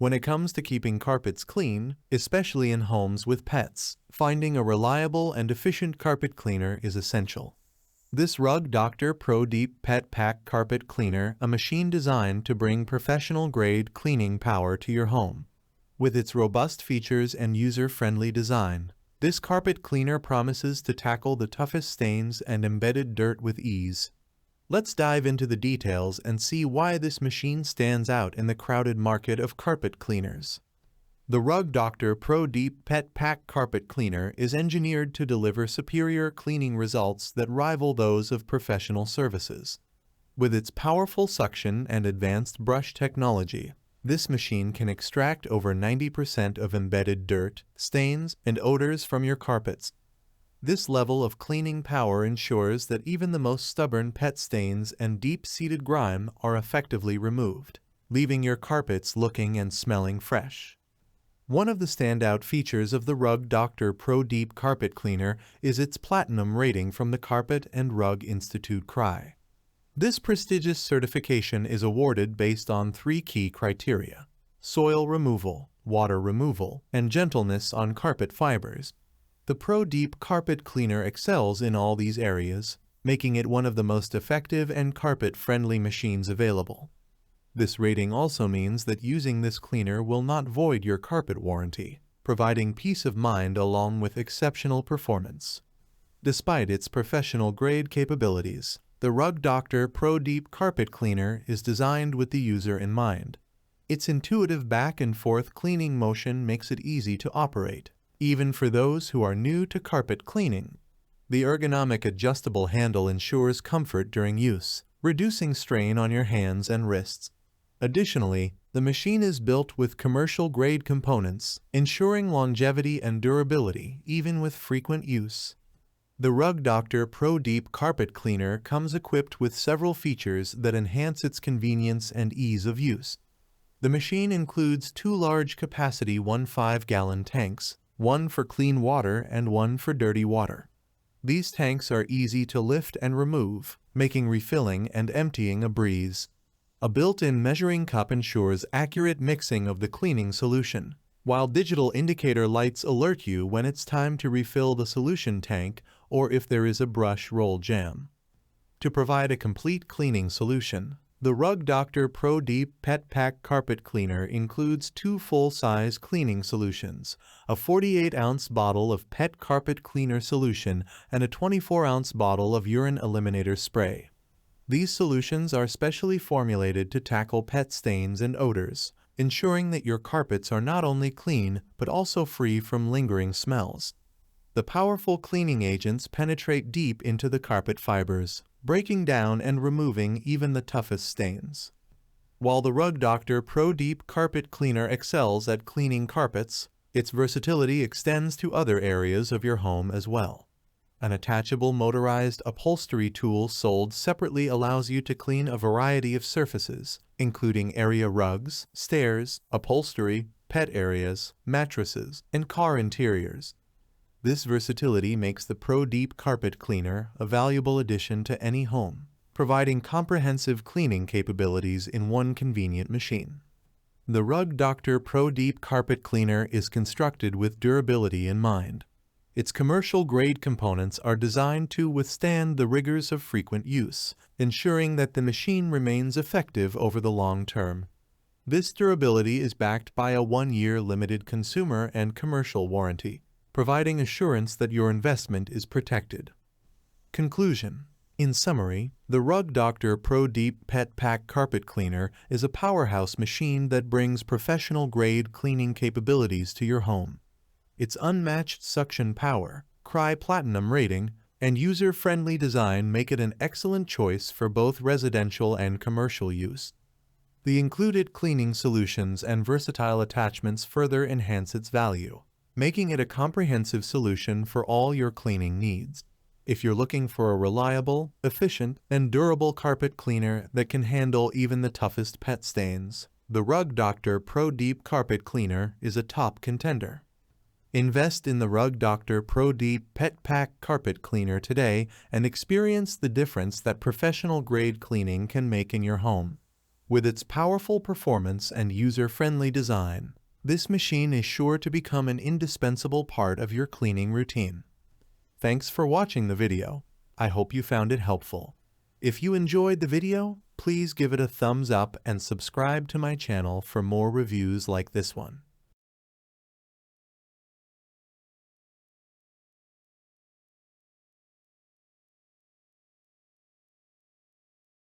When it comes to keeping carpets clean, especially in homes with pets, finding a reliable and efficient carpet cleaner is essential. This Rug Doctor Pro Deep Pet Pack Carpet Cleaner, a machine designed to bring professional-grade cleaning power to your home. With its robust features and user-friendly design, this carpet cleaner promises to tackle the toughest stains and embedded dirt with ease. Let's dive into the details and see why this machine stands out in the crowded market of carpet cleaners. The Rug Doctor Pro Deep Pet Pack Carpet Cleaner is engineered to deliver superior cleaning results that rival those of professional services. With its powerful suction and advanced brush technology, this machine can extract over 90% of embedded dirt, stains, and odors from your carpets. This level of cleaning power ensures that even the most stubborn pet stains and deep-seated grime are effectively removed, leaving your carpets looking and smelling fresh. One of the standout features of the Rug Doctor Pro Deep Carpet Cleaner is its platinum rating from the Carpet and Rug Institute (CRI). This prestigious certification is awarded based on 3 key criteria: soil removal, water removal, and gentleness on carpet fibers. The Pro Deep Carpet Cleaner excels in all these areas, making it one of the most effective and carpet-friendly machines available. This rating also means that using this cleaner will not void your carpet warranty, providing peace of mind along with exceptional performance. Despite its professional-grade capabilities, the Rug Doctor Pro Deep Carpet Cleaner is designed with the user in mind. Its intuitive back-and-forth cleaning motion makes it easy to operate, even for those who are new to carpet cleaning. The ergonomic adjustable handle ensures comfort during use, reducing strain on your hands and wrists. Additionally, the machine is built with commercial-grade components, ensuring longevity and durability even with frequent use. The Rug Doctor Pro Deep Carpet Cleaner comes equipped with several features that enhance its convenience and ease of use. The machine includes 2 large-capacity 15-gallon tanks, one for clean water and one for dirty water. These tanks are easy to lift and remove, making refilling and emptying a breeze. A built-in measuring cup ensures accurate mixing of the cleaning solution, while digital indicator lights alert you when it's time to refill the solution tank or if there is a brush roll jam. To provide a complete cleaning solution, the Rug Doctor Pro Deep Pet Pack Carpet Cleaner includes 2 full-size cleaning solutions, a 48-ounce bottle of pet carpet cleaner solution and a 24-ounce bottle of urine eliminator spray. These solutions are specially formulated to tackle pet stains and odors, ensuring that your carpets are not only clean but also free from lingering smells. The powerful cleaning agents penetrate deep into the carpet fibers, breaking down and removing even the toughest stains. While the Rug Doctor Pro Deep Carpet Cleaner excels at cleaning carpets, its versatility extends to other areas of your home as well. An attachable motorized upholstery tool sold separately allows you to clean a variety of surfaces, including area rugs, stairs, upholstery, pet areas, mattresses, and car interiors. This versatility makes the Pro Deep Carpet Cleaner a valuable addition to any home, providing comprehensive cleaning capabilities in one convenient machine. The Rug Doctor Pro Deep Carpet Cleaner is constructed with durability in mind. Its commercial-grade components are designed to withstand the rigors of frequent use, ensuring that the machine remains effective over the long term. This durability is backed by a 1-year limited consumer and commercial warranty, providing assurance that your investment is protected. Conclusion. In summary, the Rug Doctor Pro Deep Pet Pack Carpet Cleaner is a powerhouse machine that brings professional-grade cleaning capabilities to your home. Its unmatched suction power, CRI Platinum rating, and user-friendly design make it an excellent choice for both residential and commercial use. The included cleaning solutions and versatile attachments further enhance its value, making it a comprehensive solution for all your cleaning needs. If you're looking for a reliable, efficient, and durable carpet cleaner that can handle even the toughest pet stains, the Rug Doctor Pro Deep Carpet Cleaner is a top contender. Invest in the Rug Doctor Pro Deep Pet Pack Carpet Cleaner today and experience the difference that professional-grade cleaning can make in your home. With its powerful performance and user-friendly design, this machine is sure to become an indispensable part of your cleaning routine. Thanks for watching the video. I hope you found it helpful. If you enjoyed the video, please give it a thumbs up and subscribe to my channel for more reviews like this one.